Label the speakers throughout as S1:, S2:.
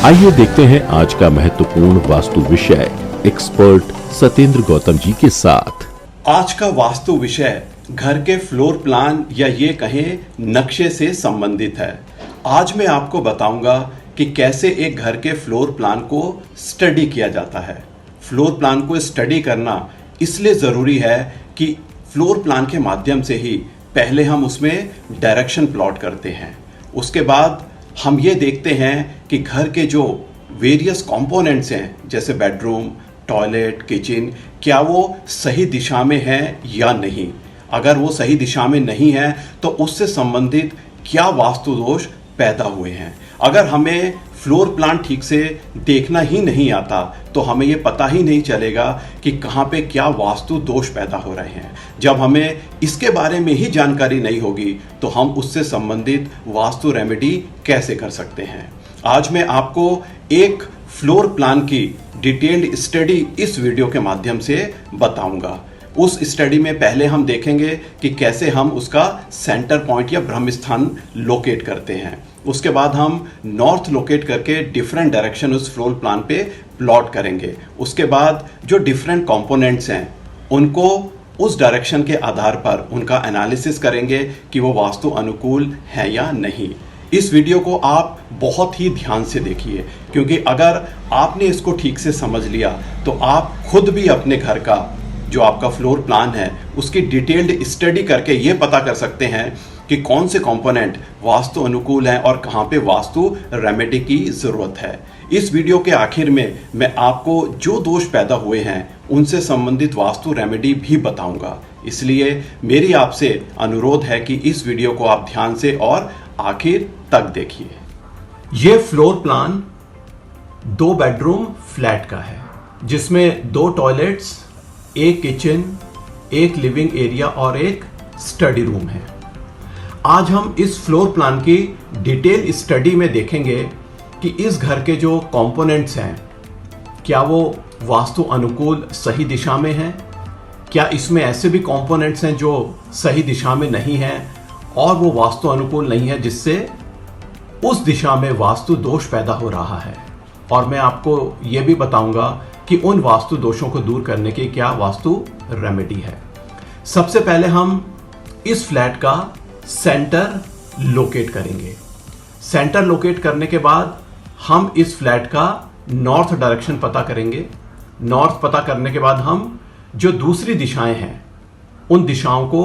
S1: आइए देखते हैं आज का महत्वपूर्ण वास्तु विषय एक्सपर्ट सत्येंद्र गौतम जी के साथ।
S2: आज का वास्तु विषय घर के फ्लोर प्लान या ये कहें नक्शे से संबंधित है। आज मैं आपको बताऊंगा कि कैसे एक घर के फ्लोर प्लान को स्टडी किया जाता है। फ्लोर प्लान को स्टडी करना इसलिए ज़रूरी है कि फ्लोर प्लान के माध्यम से ही पहले हम उसमें डायरेक्शन प्लॉट करते हैं। उसके बाद हम ये देखते हैं कि घर के जो वेरियस कंपोनेंट्स हैं जैसे बेडरूम, टॉयलेट, किचन, क्या वो सही दिशा में है या नहीं। अगर वो सही दिशा में नहीं है तो उससे संबंधित क्या वास्तु दोष पैदा हुए हैं। अगर हमें फ्लोर प्लान ठीक से देखना ही नहीं आता तो हमें ये पता ही नहीं चलेगा कि कहाँ पे क्या वास्तु दोष पैदा हो रहे हैं। जब हमें इसके बारे में ही जानकारी नहीं होगी तो हम उससे संबंधित वास्तु रेमेडी कैसे कर सकते हैं। आज मैं आपको एक फ्लोर प्लान की डिटेल्ड स्टडी इस वीडियो के माध्यम से बताऊंगा। उस स्टडी में पहले हम देखेंगे कि कैसे हम उसका सेंटर पॉइंट या ब्रह्म स्थान लोकेट करते हैं। उसके बाद हम नॉर्थ लोकेट करके डिफरेंट डायरेक्शन उस फ्लोर प्लान पे प्लॉट करेंगे। उसके बाद जो डिफरेंट कंपोनेंट्स हैं उनको उस डायरेक्शन के आधार पर उनका एनालिसिस करेंगे कि वो वास्तु अनुकूल है या नहीं। इस वीडियो को आप बहुत ही ध्यान से देखिए, क्योंकि अगर आपने इसको ठीक से समझ लिया तो आप खुद भी अपने घर का जो आपका फ्लोर प्लान है उसकी डिटेल्ड स्टडी करके ये पता कर सकते हैं कि कौन से कंपोनेंट वास्तु अनुकूल हैं और कहाँ पे वास्तु रेमेडी की ज़रूरत है। इस वीडियो के आखिर में मैं आपको जो दोष पैदा हुए हैं उनसे संबंधित वास्तु रेमेडी भी बताऊंगा। इसलिए मेरी आपसे अनुरोध है कि इस वीडियो को आप ध्यान से और आखिर तक देखिए। ये फ्लोर प्लान 2 बेडरूम फ्लैट का है जिसमें 2 टॉयलेट्स, एक किचन, एक लिविंग एरिया और एक स्टडी रूम है। आज हम इस फ्लोर प्लान की डिटेल स्टडी में देखेंगे कि इस घर के जो कंपोनेंट्स हैं क्या वो वास्तु अनुकूल सही दिशा में हैं, क्या इसमें ऐसे भी कंपोनेंट्स हैं जो सही दिशा में नहीं हैं और वो वास्तु अनुकूल नहीं है जिससे उस दिशा में वास्तु दोष पैदा हो रहा है। और मैं आपको ये भी बताऊंगा कि उन वास्तु दोषों को दूर करने की क्या वास्तु रेमेडी है। सबसे पहले हम इस फ्लैट का सेंटर लोकेट करेंगे। सेंटर लोकेट करने के बाद हम इस फ्लैट का नॉर्थ डायरेक्शन पता करेंगे। नॉर्थ पता करने के बाद हम जो दूसरी दिशाएं हैं उन दिशाओं को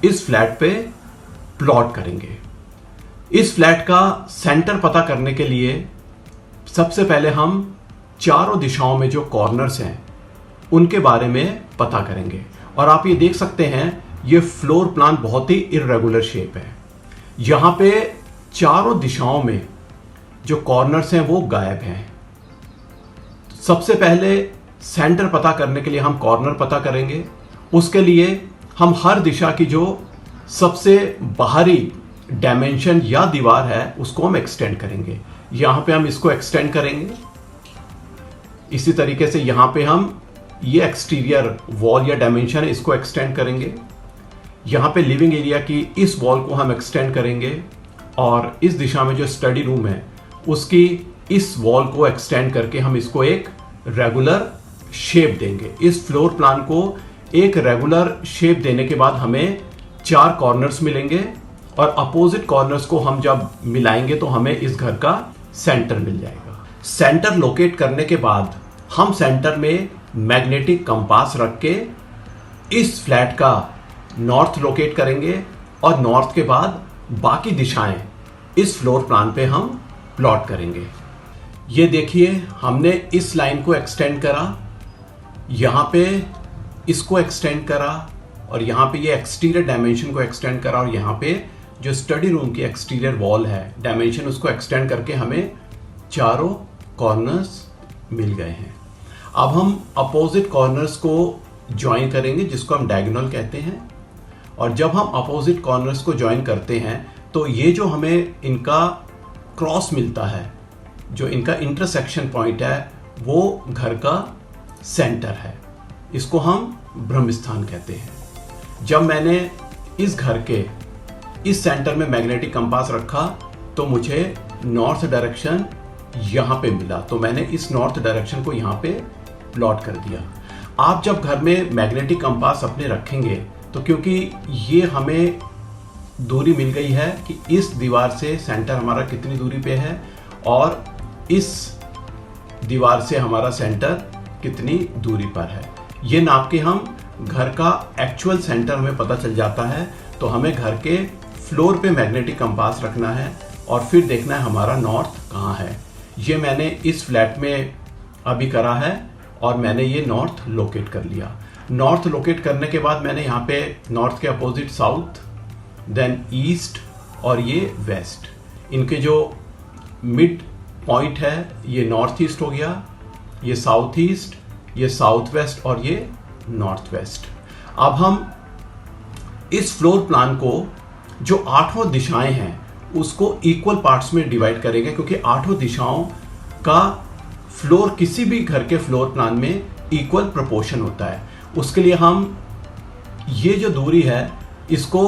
S2: इस फ्लैट पे प्लॉट करेंगे। इस फ्लैट का सेंटर पता करने के लिए सबसे पहले हम चारों दिशाओं में जो कॉर्नर्स हैं उनके बारे में पता करेंगे। और आप ये देख सकते हैं ये फ्लोर प्लान बहुत ही इर्रेगुलर शेप है। यहाँ पे चारों दिशाओं में जो कॉर्नर्स हैं वो गायब हैं। सबसे पहले सेंटर पता करने के लिए हम कॉर्नर पता करेंगे। उसके लिए हम हर दिशा की जो सबसे बाहरी डायमेंशन या दीवार है उसको हम एक्सटेंड करेंगे। यहाँ पे हम इसको एक्सटेंड करेंगे। इसी तरीके से यहाँ पे हम ये एक्सटीरियर वॉल या डायमेंशन है इसको एक्सटेंड करेंगे। यहाँ पे लिविंग एरिया की इस वॉल को हम एक्सटेंड करेंगे और इस दिशा में जो स्टडी रूम है उसकी इस वॉल को एक्सटेंड करके हम इसको एक रेगुलर शेप देंगे। इस फ्लोर प्लान को एक रेगुलर शेप देने के बाद हमें 4 कॉर्नर्स मिलेंगे और अपोजिट कॉर्नर्स को हम जब मिलाएंगे तो हमें इस घर का सेंटर मिल जाएगा। सेंटर लोकेट करने के बाद हम सेंटर में मैग्नेटिक कंपास रख के इस फ्लैट का नॉर्थ लोकेट करेंगे और नॉर्थ के बाद बाकी दिशाएं इस फ्लोर प्लान पे हम प्लॉट करेंगे। ये देखिए हमने इस लाइन को एक्सटेंड करा, यहाँ पे इसको एक्सटेंड करा और यहाँ पे ये एक्सटीरियर डायमेंशन को एक्सटेंड करा और यहाँ पे जो स्टडी रूम की एक्सटीरियर वॉल है डायमेंशन उसको एक्सटेंड करके हमें चारों कॉर्नर्स मिल गए हैं। अब हम अपोजिट कॉर्नर्स को ज्वाइन करेंगे जिसको हम डायगोनल कहते हैं। और जब हम अपोजिट कॉर्नर्स को ज्वाइन करते हैं तो ये जो हमें इनका क्रॉस मिलता है, जो इनका इंटरसेक्शन पॉइंट है वो घर का सेंटर है। इसको हम ब्रह्म स्थान कहते हैं। जब मैंने इस घर के इस सेंटर में मैग्नेटिक कंपास रखा तो मुझे नॉर्थ डायरेक्शन यहाँ पे मिला, तो मैंने इस नॉर्थ डायरेक्शन को यहाँ पे प्लॉट कर दिया। आप जब घर में मैग्नेटिक कंपास अपने रखेंगे तो क्योंकि ये हमें दूरी मिल गई है कि इस दीवार से सेंटर हमारा कितनी दूरी पे है और इस दीवार से हमारा सेंटर कितनी दूरी पर है, ये नाप के हम घर का एक्चुअल सेंटर हमें पता चल जाता है। तो हमें घर के फ्लोर पे मैग्नेटिक कंपास रखना है और फिर देखना है हमारा नॉर्थ कहाँ है। ये मैंने इस फ्लैट में अभी करा है और मैंने ये नॉर्थ लोकेट कर लिया। नॉर्थ लोकेट करने के बाद मैंने यहाँ पे नॉर्थ के अपोजिट साउथ, देन ईस्ट और ये वेस्ट, इनके जो मिड पॉइंट है ये नॉर्थ ईस्ट हो गया, ये साउथ ईस्ट, ये साउथ वेस्ट और ये नॉर्थ वेस्ट। अब हम इस फ्लोर प्लान को जो 8 दिशाएं हैं उसको इक्वल पार्ट्स में डिवाइड करेंगे, क्योंकि 8 दिशाओं का फ्लोर किसी भी घर के फ्लोर प्लान में इक्वल प्रोपोर्शन होता है। उसके लिए हम ये जो दूरी है इसको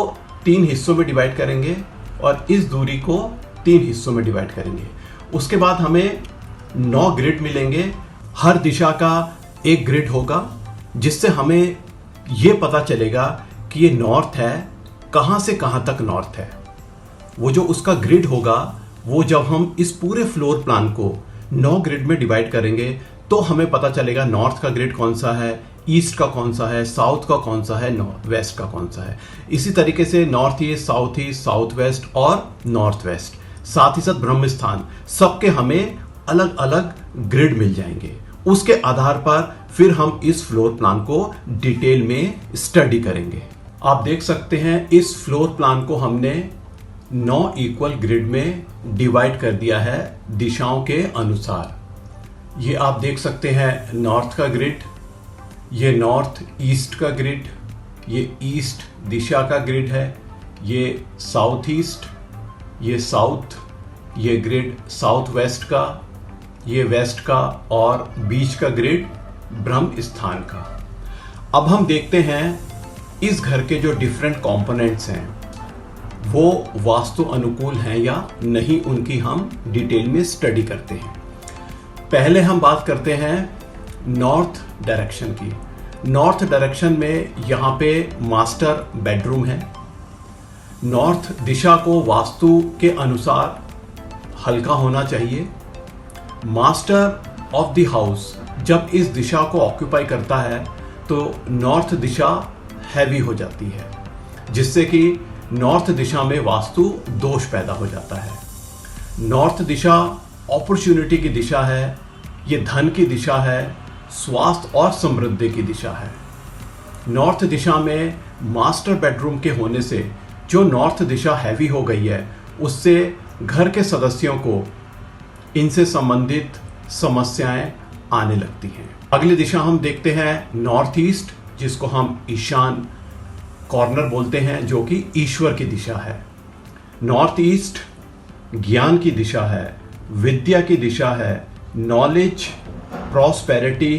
S2: 3 हिस्सों में डिवाइड करेंगे और इस दूरी को 3 हिस्सों में डिवाइड करेंगे। उसके बाद हमें 9 ग्रिड मिलेंगे। हर दिशा का एक ग्रिड होगा जिससे हमें ये पता चलेगा कि ये नॉर्थ है, कहाँ से कहाँ तक नॉर्थ है। वो जो उसका ग्रिड होगा वो जब हम इस पूरे फ्लोर प्लान को 9 ग्रिड में डिवाइड करेंगे तो हमें पता चलेगा नॉर्थ का ग्रिड कौन सा है, ईस्ट का कौन सा है, साउथ का कौन सा है, वेस्ट का कौन सा है। इसी तरीके से नॉर्थ ईस्ट, साउथ वेस्ट और नॉर्थ वेस्ट, साथ ही साथ ब्रह्म स्थान, सबके हमें अलग अलग ग्रिड मिल जाएंगे। उसके आधार पर फिर हम इस फ्लोर प्लान को डिटेल में स्टडी करेंगे। आप देख सकते हैं इस फ्लोर प्लान को हमने 9 इक्वल ग्रिड में डिवाइड कर दिया है दिशाओं के अनुसार। ये आप देख सकते हैं नॉर्थ का ग्रिड, ये नॉर्थ ईस्ट का ग्रिड, ये ईस्ट दिशा का ग्रिड है, ये साउथ ईस्ट, ये साउथ, ये ग्रिड साउथ वेस्ट का, ये वेस्ट का और बीच का ग्रिड ब्रह्म स्थान का। अब हम देखते हैं इस घर के जो डिफरेंट कंपोनेंट्स हैं वो वास्तु अनुकूल हैं या नहीं, उनकी हम डिटेल में स्टडी करते हैं। पहले हम बात करते हैं नॉर्थ डायरेक्शन की। नॉर्थ डायरेक्शन में यहाँ पे मास्टर बेडरूम है। नॉर्थ दिशा को वास्तु के अनुसार हल्का होना चाहिए। मास्टर ऑफ द हाउस जब इस दिशा को ऑक्यूपाई करता है तो नॉर्थ दिशा हैवी हो जाती है, जिससे कि नॉर्थ दिशा में वास्तु दोष पैदा हो जाता है। नॉर्थ दिशा अपॉर्चुनिटी की दिशा है, ये धन की दिशा है, स्वास्थ्य और समृद्धि की दिशा है। नॉर्थ दिशा में मास्टर बेडरूम के होने से जो नॉर्थ दिशा हैवी हो गई है उससे घर के सदस्यों को इनसे संबंधित समस्याएं आने लगती हैं। अगली दिशा हम देखते हैं नॉर्थ ईस्ट, जिसको हम ईशान कॉर्नर बोलते हैं, जो कि ईश्वर की दिशा है। नॉर्थ ईस्ट ज्ञान की दिशा है, विद्या की दिशा है, नॉलेज, प्रॉस्पेरिटी,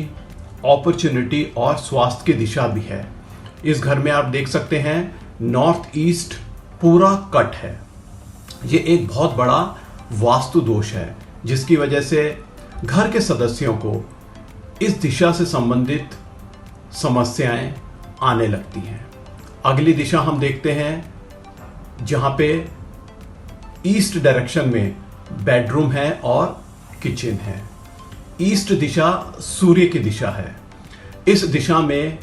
S2: अपॉर्चुनिटी और स्वास्थ्य की दिशा भी है। इस घर में आप देख सकते हैं नॉर्थ ईस्ट पूरा कट है। ये एक बहुत बड़ा वास्तु दोष है, जिसकी वजह से घर के सदस्यों को इस दिशा से संबंधित समस्याएं आने लगती हैं। अगली दिशा हम देखते हैं जहां पे ईस्ट डायरेक्शन में बेडरूम है और किचन है। ईस्ट दिशा सूर्य की दिशा है। इस दिशा में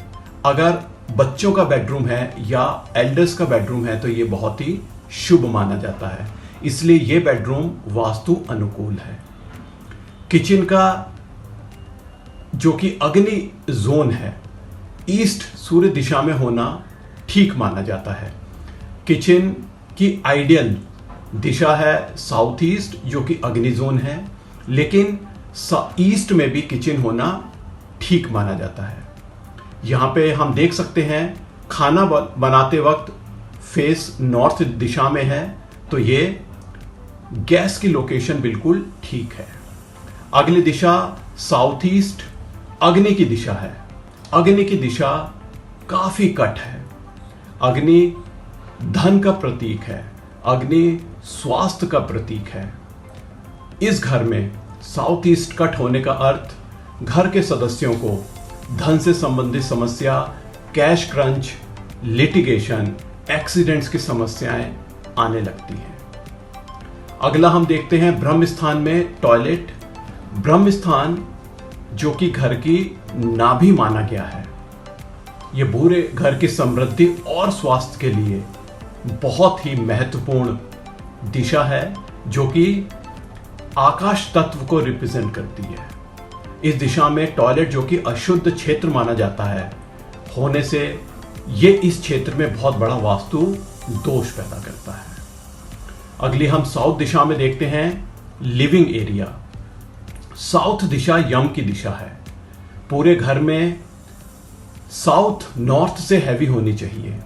S2: अगर बच्चों का बेडरूम है या एल्डर्स का बेडरूम है तो ये बहुत ही शुभ माना जाता है, इसलिए ये बेडरूम वास्तु अनुकूल है। किचन का जो कि अग्नि जोन है, ईस्ट सूर्य दिशा में होना ठीक माना जाता है। किचन की आइडियल दिशा है साउथ ईस्ट, जो कि अग्नि जोन है, लेकिन ईस्ट में भी किचन होना ठीक माना जाता है। यहाँ पे हम देख सकते हैं खाना बनाते वक्त फेस नॉर्थ दिशा में है, तो ये गैस की लोकेशन बिल्कुल ठीक है। अगली दिशा साउथ ईस्ट अग्नि की दिशा है। अग्नि की दिशा काफी कट है। अग्नि धन का प्रतीक है, अग्नि स्वास्थ्य का प्रतीक है। इस घर में साउथ ईस्ट कट होने का अर्थ घर के सदस्यों को धन से संबंधित समस्या, कैश क्रंच, लिटिगेशन, एक्सीडेंट्स की समस्याएं आने लगती हैं। अगला हम देखते हैं ब्रह्म स्थान में टॉयलेट। ब्रह्म स्थान जो कि घर की नाभि माना गया है, ये पूरे घर की समृद्धि और स्वास्थ्य के लिए बहुत ही महत्वपूर्ण दिशा है, जो कि आकाश तत्व को रिप्रेजेंट करती है। इस दिशा में टॉयलेट जो कि अशुद्ध क्षेत्र माना जाता है होने से ये इस क्षेत्र में बहुत बड़ा वास्तु दोष पैदा करता है। अगली हम साउथ दिशा में देखते हैं लिविंग एरिया। साउथ दिशा यम की दिशा है। पूरे घर में साउथ नॉर्थ से हैवी होनी चाहिए।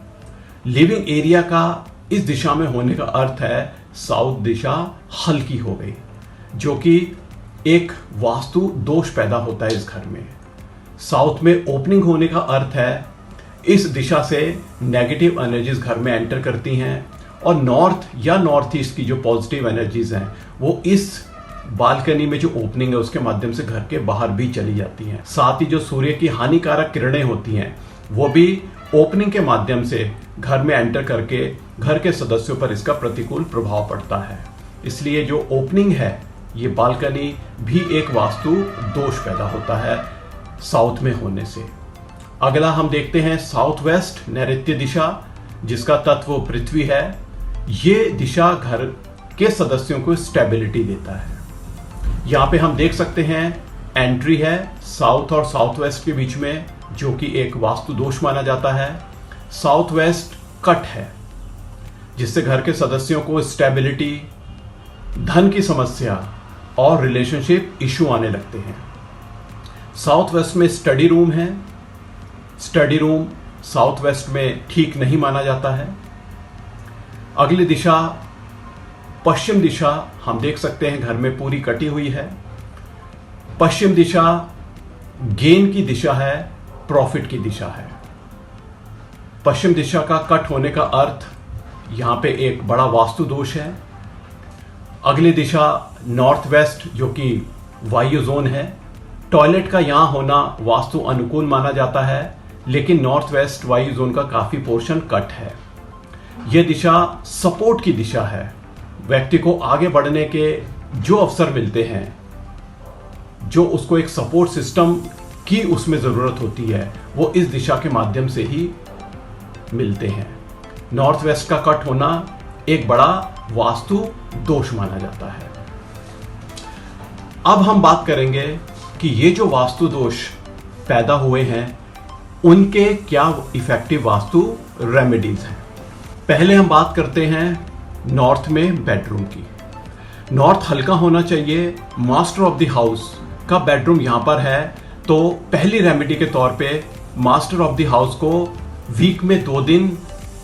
S2: लिविंग एरिया का इस दिशा में होने का अर्थ है साउथ दिशा हल्की हो गई, जो कि एक वास्तु दोष पैदा होता है इस घर में। साउथ में ओपनिंग होने का अर्थ है इस दिशा से नेगेटिव एनर्जीज घर में एंटर करती हैं और नॉर्थ या नॉर्थ ईस्ट की जो पॉजिटिव एनर्जीज हैं वो इस बालकनी में जो ओपनिंग है उसके माध्यम से घर के बाहर भी चली जाती हैं। साथ ही जो सूर्य की हानिकारक किरणें होती हैं वो भी ओपनिंग के माध्यम से घर में एंटर करके घर के सदस्यों पर इसका प्रतिकूल प्रभाव पड़ता है। इसलिए जो ओपनिंग है, ये बालकनी भी एक वास्तु दोष पैदा होता है साउथ में होने से। अगला हम देखते हैं साउथ वेस्ट नैऋत्य दिशा, जिसका तत्व पृथ्वी है। ये दिशा घर के सदस्यों को स्टेबिलिटी देता है। यहां पे हम देख सकते हैं एंट्री है साउथ और साउथ वेस्ट के बीच में, जो कि एक वास्तु दोष माना जाता है। साउथ वेस्ट कट है, जिससे घर के सदस्यों को स्टेबिलिटी, धन की समस्या और रिलेशनशिप इशू आने लगते हैं। साउथ वेस्ट में स्टडी रूम है। स्टडी रूम साउथ वेस्ट में ठीक नहीं माना जाता है। अगली दिशा पश्चिम दिशा, हम देख सकते हैं घर में पूरी कटी हुई है। पश्चिम दिशा गेन की दिशा है, प्रॉफिट की दिशा है। पश्चिम दिशा का कट होने का अर्थ यहां पे एक बड़ा वास्तु दोष है। अगली दिशा नॉर्थ वेस्ट, जो कि वायु जोन है। टॉयलेट का यहां होना वास्तु अनुकूल माना जाता है, लेकिन नॉर्थ वेस्ट वायु जोन का काफी पोर्शन कट है। यह दिशा सपोर्ट की दिशा है। व्यक्ति को आगे बढ़ने के जो अवसर मिलते हैं, जो उसको एक सपोर्ट सिस्टम की उसमें जरूरत होती है, वो इस दिशा के माध्यम से ही मिलते हैं। नॉर्थ वेस्ट का कट होना एक बड़ा वास्तु दोष माना जाता है। अब हम बात करेंगे कि ये जो वास्तु दोष पैदा हुए हैं उनके क्या इफेक्टिव वास्तु रेमेडीज हैं। पहले हम बात करते हैं नॉर्थ में बेडरूम की। नॉर्थ हल्का होना चाहिए। मास्टर ऑफ द हाउस का बेडरूम यहां पर है, तो पहली रेमेडी के तौर पे मास्टर ऑफ द हाउस को वीक में 2 दिन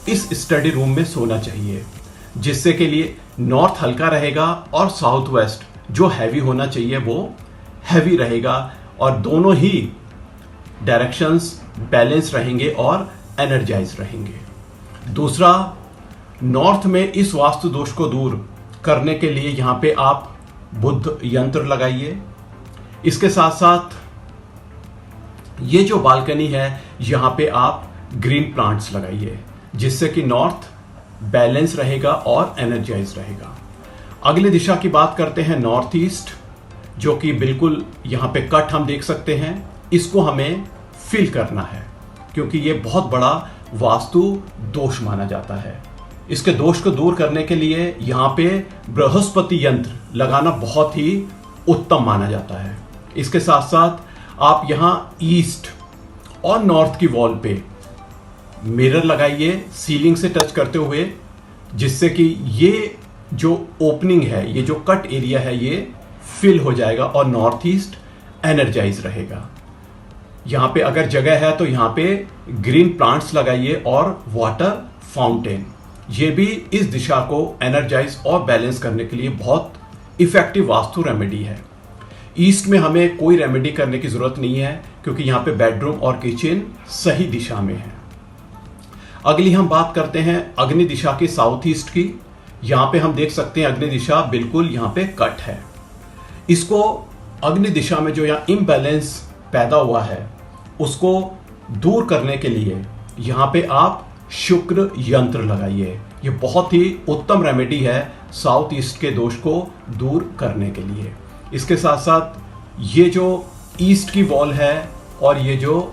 S2: इस स्टडी रूम में सोना चाहिए, जिससे के लिए नॉर्थ हल्का रहेगा और साउथ वेस्ट जो हैवी होना चाहिए वो हैवी रहेगा और दोनों ही डायरेक्शंस बैलेंस रहेंगे और एनर्जाइज रहेंगे। दूसरा, नॉर्थ में इस वास्तु दोष को दूर करने के लिए यहां पे आप बुद्ध यंत्र लगाइए। इसके साथ साथ ये जो बालकनी है यहां पे आप ग्रीन प्लांट्स लगाइए, जिससे कि नॉर्थ बैलेंस रहेगा और एनर्जाइज रहेगा। अगली दिशा की बात करते हैं नॉर्थ ईस्ट, जो कि बिल्कुल यहां पे कट हम देख सकते हैं। इसको हमें फिल करना है, क्योंकि ये बहुत बड़ा वास्तु दोष माना जाता है। इसके दोष को दूर करने के लिए यहां पे बृहस्पति यंत्र लगाना बहुत ही उत्तम माना जाता है। इसके साथ साथ आप यहां ईस्ट और नॉर्थ की वॉल पे मिरर लगाइए सीलिंग से टच करते हुए, जिससे कि ये जो ओपनिंग है, ये जो कट एरिया है, ये फिल हो जाएगा और नॉर्थ ईस्ट एनर्जाइज रहेगा। यहां पे अगर जगह है तो यहां पे ग्रीन प्लांट्स लगाइए और वाटर फाउंटेन, ये भी इस दिशा को एनर्जाइज और बैलेंस करने के लिए बहुत इफेक्टिव वास्तु रेमेडी है। ईस्ट में हमें कोई रेमेडी करने की जरूरत नहीं है, क्योंकि यहां पे बेडरूम और किचन सही दिशा में है। अगली हम बात करते हैं अग्नि दिशा की, साउथ ईस्ट की। यहां पे हम देख सकते हैं अग्नि दिशा बिल्कुल यहां पे कट है। इसको अग्नि दिशा में जो यहाँ इम्बैलेंस पैदा हुआ है उसको दूर करने के लिए यहाँ पे आप शुक्र यंत्र लगाइए। ये बहुत ही उत्तम रेमेडी है साउथ ईस्ट के दोष को दूर करने के लिए। इसके साथ साथ ये जो ईस्ट की वॉल है और ये जो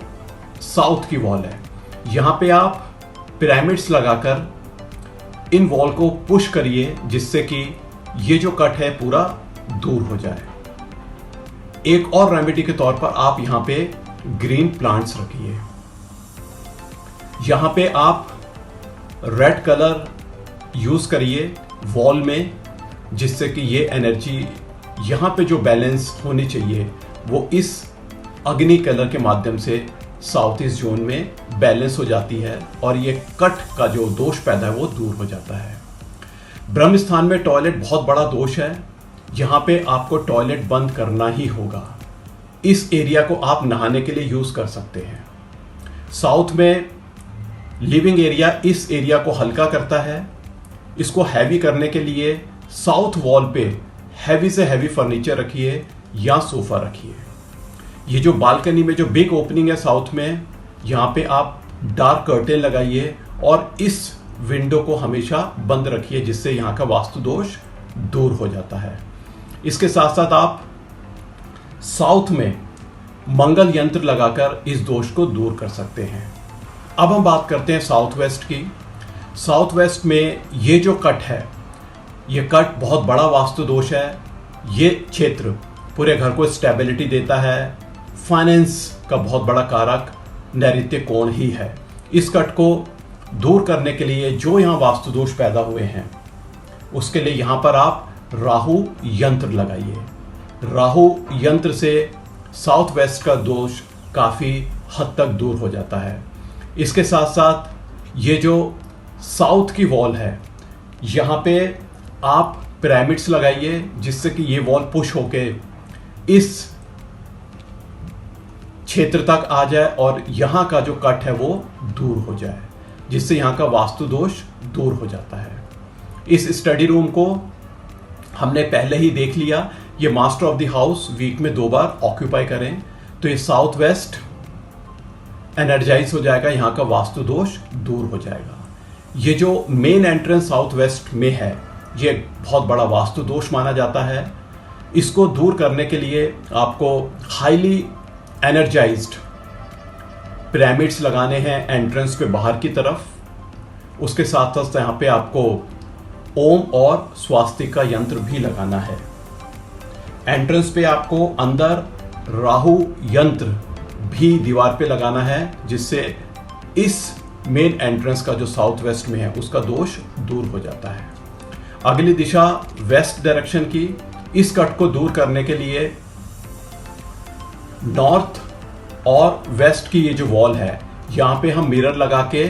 S2: साउथ की वॉल है, यहाँ पे आप पिरामिड्स लगाकर इन वॉल को पुश करिए जिससे कि ये जो कट है पूरा दूर हो जाए। एक और रेमेडी के तौर पर आप यहाँ पे ग्रीन प्लांट्स रखिए। यहाँ पे आप रेड कलर यूज करिए वॉल में जिससे कि ये एनर्जी यहाँ पे जो बैलेंस होनी चाहिए वो इस अग्नि कलर के माध्यम से साउथ ईस्ट जोन में बैलेंस हो जाती है और ये कट का जो दोष पैदा है वो दूर हो जाता है। ब्रह्म स्थान में टॉयलेट बहुत बड़ा दोष है। यहाँ पे आपको टॉयलेट बंद करना ही होगा। इस एरिया को आप नहाने के लिए यूज कर सकते हैं। साउथ में लिविंग एरिया इस एरिया को हल्का करता है। इसको हैवी करने के लिए साउथ वॉल पे हैवी से हैवी फर्नीचर रखिए या सोफा रखिए। ये जो बालकनी में जो बिग ओपनिंग है साउथ में, यहाँ पे आप डार्क कर्टेन लगाइए और इस विंडो को हमेशा बंद रखिए जिससे यहाँ का वास्तु दोष दूर हो जाता है। इसके साथ साथ आप साउथ में मंगल यंत्र लगाकर इस दोष को दूर कर सकते हैं। अब हम बात करते हैं साउथ वेस्ट की। साउथ वेस्ट में ये जो कट है, ये कट बहुत बड़ा वास्तु दोष है। ये क्षेत्र पूरे घर को स्टेबिलिटी देता है। फाइनेंस का बहुत बड़ा कारक नैऋत्य कोण ही है। इस कट को दूर करने के लिए जो यहाँ वास्तु दोष पैदा हुए हैं उसके लिए यहाँ पर आप राहु यंत्र लगाइए। राहु यंत्र से साउथ वेस्ट का दोष काफी हद तक दूर हो जाता है। इसके साथ साथ ये जो साउथ की वॉल है, यहाँ पे आप पिरामिड्स लगाइए जिससे कि ये वॉल पुश होके इस क्षेत्र तक आ जाए और यहाँ का जो कट है वो दूर हो जाए जिससे यहाँ का वास्तु दोष दूर हो जाता है। इस स्टडी रूम को हमने पहले ही देख लिया। ये master of the house week में 2 बार ऑक्यूपाई करें तो ये साउथ वेस्ट एनर्जाइज हो जाएगा, यहाँ का वास्तु दोष दूर हो जाएगा। ये जो मेन एंट्रेंस साउथ वेस्ट में है ये बहुत बड़ा वास्तु दोष माना जाता है। इसको दूर करने के लिए आपको हाईली एनर्जाइज्ड पिरामिड्स लगाने हैं एंट्रेंस पे बाहर की तरफ। उसके साथ साथ यहाँ पे आपको ओम और स्वास्तिक का यंत्र भी लगाना है। एंट्रेंस पे आपको अंदर राहु यंत्र भी दीवार पे लगाना है जिससे इस मेन एंट्रेंस का जो साउथ वेस्ट में है उसका दोष दूर हो जाता है। अगली दिशा वेस्ट डायरेक्शन की। इस कट को दूर करने के लिए नॉर्थ और वेस्ट की ये जो वॉल है यहाँ पे हम मिरर लगा के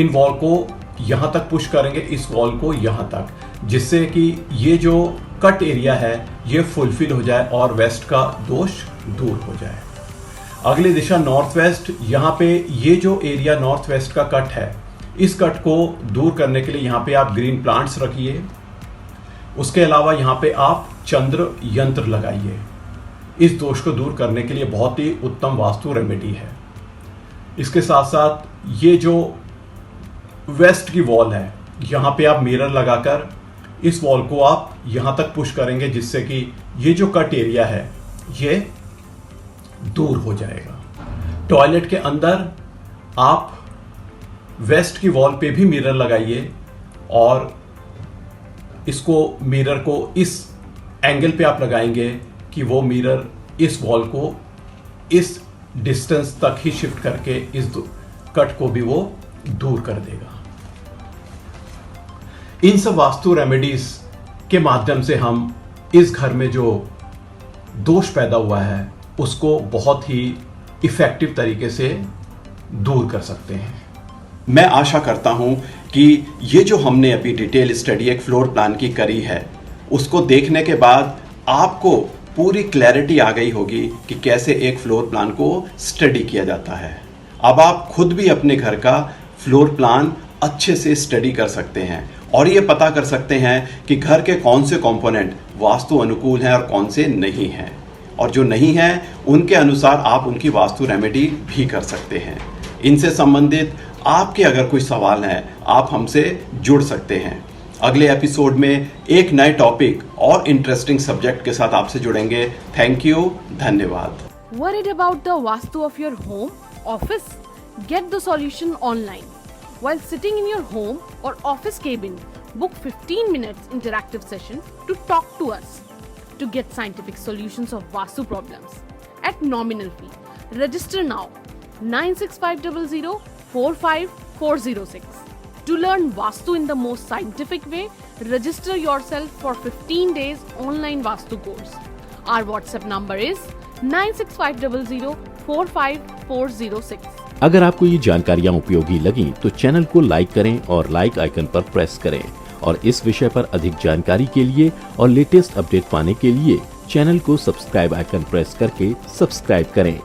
S2: इन वॉल को यहाँ तक पुश करेंगे, इस वॉल को यहाँ तक, जिससे कि ये जो कट एरिया है ये फुलफिल हो जाए और वेस्ट का दोष दूर हो जाए। अगली दिशा नॉर्थ वेस्ट। यहाँ पे ये जो एरिया नॉर्थ वेस्ट का कट है इस कट को दूर करने के लिए यहाँ पे आप ग्रीन प्लांट्स रखिए। उसके अलावा यहाँ पे आप चंद्र यंत्र लगाइए। इस दोष को दूर करने के लिए बहुत ही उत्तम वास्तु रेमेडी है। इसके साथ साथ ये जो वेस्ट की वॉल है यहाँ पे आप मिरर लगाकर इस वॉल को आप यहाँ तक पुश करेंगे जिससे कि ये जो कट एरिया है ये दूर हो जाएगा। टॉयलेट के अंदर आप वेस्ट की वॉल पे भी मिरर लगाइए और इसको मिरर को इस एंगल पे आप लगाएंगे कि वो मिरर इस वॉल को इस डिस्टेंस तक ही शिफ्ट करके इस कट को भी वो दूर कर देगा। इन सब वास्तु रेमेडीज के माध्यम से हम इस घर में जो दोष पैदा हुआ है उसको बहुत ही इफेक्टिव तरीके से दूर कर सकते हैं। मैं आशा करता हूं कि ये जो हमने अभी डिटेल स्टडी एक फ्लोर प्लान की करी है उसको देखने के बाद आपको पूरी क्लैरिटी आ गई होगी कि कैसे एक फ्लोर प्लान को स्टडी किया जाता है। अब आप खुद भी अपने घर का फ्लोर प्लान अच्छे से स्टडी कर सकते हैं और ये पता कर सकते हैं कि घर के कौन से कंपोनेंट वास्तु अनुकूल हैं और कौन से नहीं हैं, और जो नहीं हैं उनके अनुसार आप उनकी वास्तु रेमेडी भी कर सकते हैं। इनसे संबंधित आपके अगर कोई सवाल हैं आप हमसे जुड़ सकते हैं। अगले एपिसोड में एक नए टॉपिक और इंटरेस्टिंग सब्जेक्ट के साथ आपसे जुड़ेंगे। थैंक यू, धन्यवाद।
S3: Worried about the Vastu of your home, office? Get the solution online. While sitting in your home or office cabin, book 15 minutes interactive session to talk to us to get scientific solutions of Vastu problems at nominal fee. Register now 96500 45406. To learn Vastu in the most scientific way, register yourself for 15 days online Vastu course. Our WhatsApp number is 96500 45406.
S1: अगर आपको ये जानकारियाँ उपयोगी लगी तो channel को like करें और लाइक आइकन पर प्रेस करें, और इस विषय पर अधिक जानकारी के लिए और लेटेस्ट अपडेट पाने के लिए चैनल को सब्सक्राइब आइकन प्रेस करके सब्सक्राइब करें।